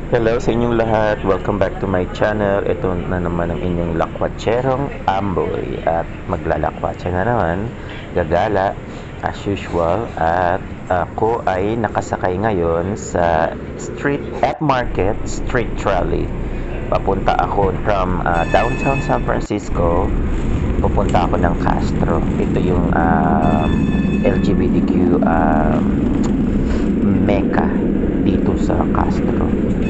Hello sa inyong lahat. Welcome back to my channel. Ito na naman ang inyong lakwatserong Amboy. At maglalakwatsa na naman. Gagala as usual. At ako ay nakasakay ngayon sa street at market street trolley. Papunta ako from downtown San Francisco. Pupunta ako ng Castro. Ito yung LGBTQ Mecca dito sa Castro.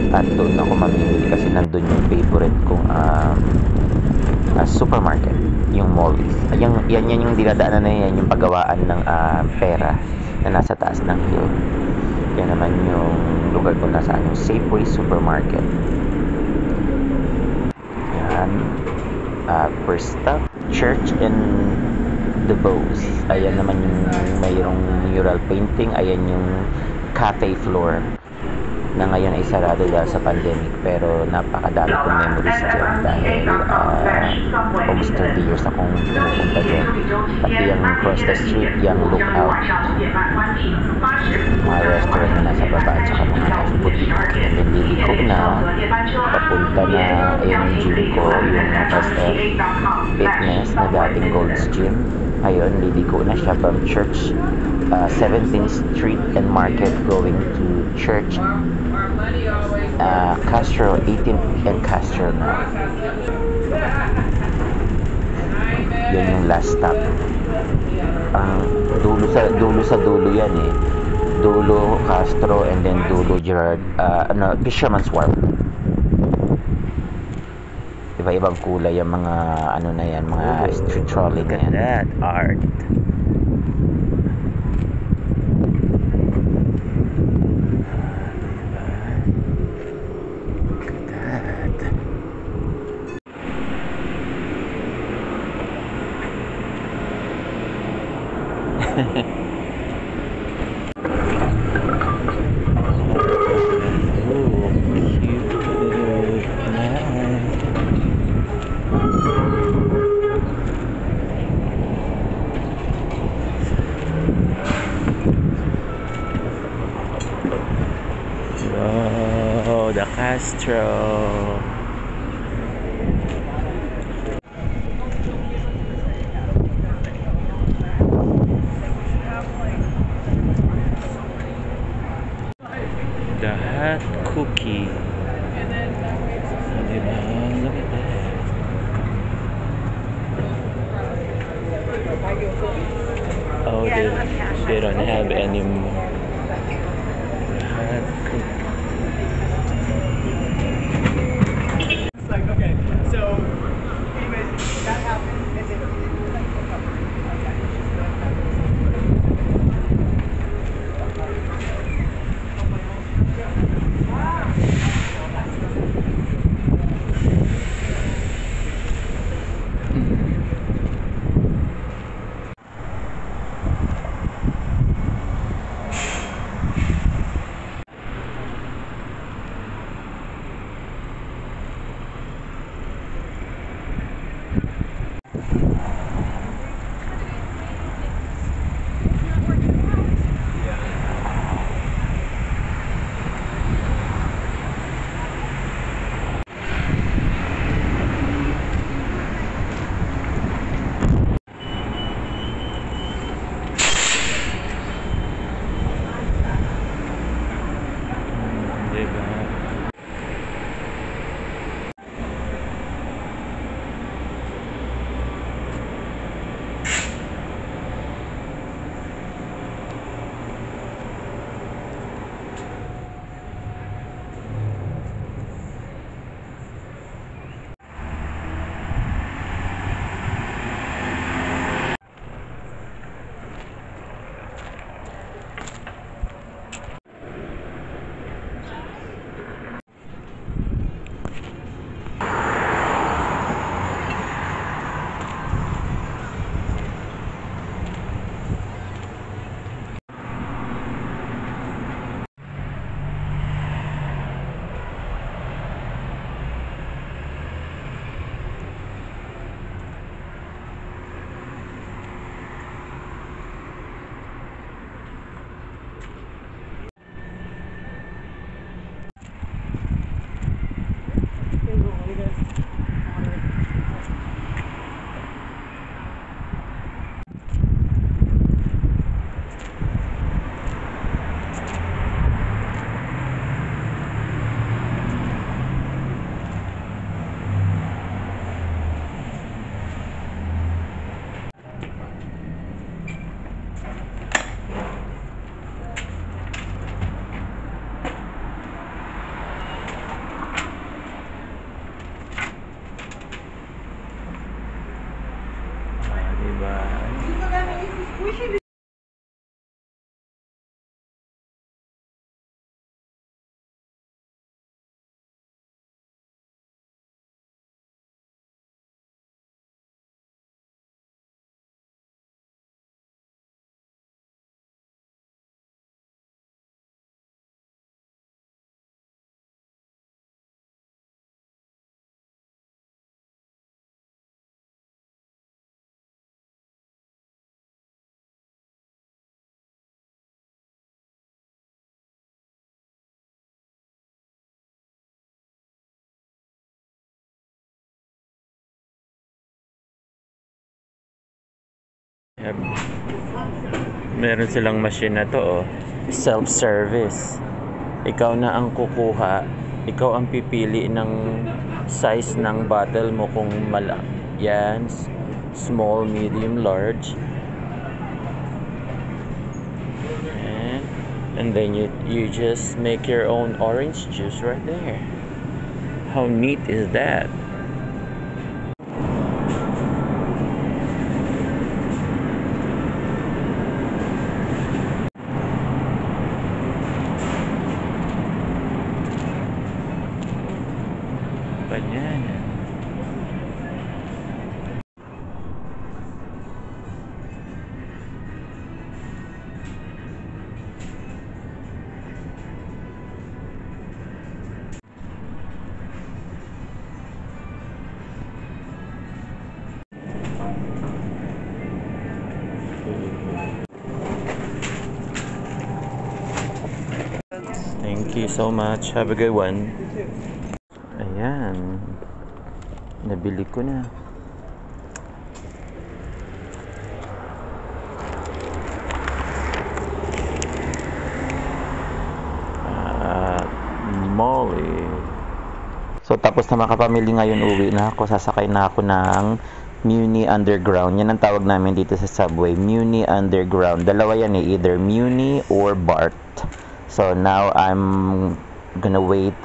At doon ako mamimili kasi nandun yung favorite kong supermarket, yung Molly's. Yan yung dinadaanan na yan, yung paggawaan ng pera na nasa taas ng hill. Yan naman yung lugar kung nasaan yung Safeway Supermarket. Yan. First stop, Church in the Bows. Ayan naman yung mayroong mural painting. Ayan yung cafe floor na ngayon ay sarado dahil sa pandemic, pero napakadami kong memories dyan dahil almost 30 years akong pumupunta dyan. Pati yung across the street, yung lookout, mga restaurant na nasa baba at saka mga nasa boutique. And then liliko na, papunta na, ayun yung gym ko, yung SF Fitness na dating Gold's Gym. Ayun, liliko na siya from Church 17th Street and Market going to Church Castro 18th and Castro na. Yan yung last stop. Ang dulo sa dulo yan eh. Dulo Castro and then dulo Gerard Fisherman's Wharf. Iba-ibang kulay yung mga ano na yan, mga street trolley na yan. That art. Oh, the Castro. The hot cookie. Diba? Look at that. Oh, they don't have any more. The hot cookie. Okay, so anyways, that happened. Meron silang machine na to, oh. Self-service. Ikaw na ang kukuha. Ikaw ang pipili ng size ng bottle mo kung yan, small, medium, large. And then you just make your own orange juice right there. How neat is that? Banana. Thank you so much. Have a good one. Ayan. Nabili ko na. Molly. So tapos na mga kapamilya, ngayon uwi na ako. Sasakay na ako ng Muni Underground. Yan ang tawag namin dito sa subway. Muni Underground. Dalawa yan eh. Either Muni or BART. So now I'm gonna wait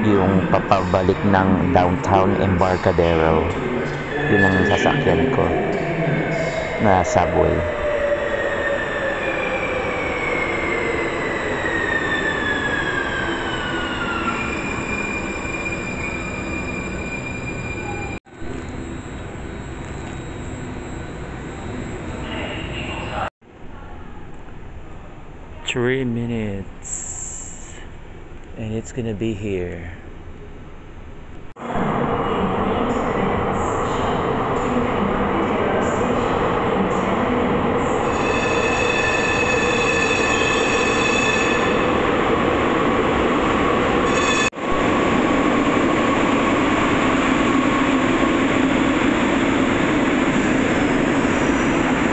yung papabalik ng downtown Embarcadero. Yun ang sasakyan ko na subway. Three minutes and it's gonna be here.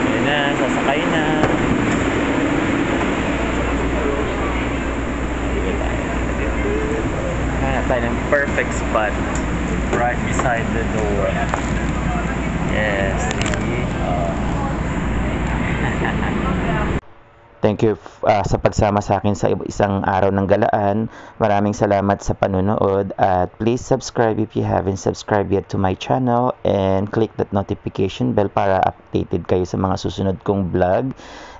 Ayan na, sasakay na. Tayo ng perfect spot right beside the door. Yes. Thank you sa pagsama sa akin sa isang araw ng galaan. Maraming salamat sa panunood at please subscribe if you haven't subscribed yet to my channel and click that notification bell para updated kayo sa mga susunod kong vlog.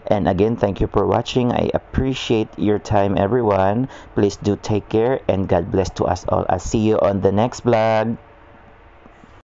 And again, thank you for watching. I appreciate your time, everyone. Please do take care and God bless to us all. I'll see you on the next vlog.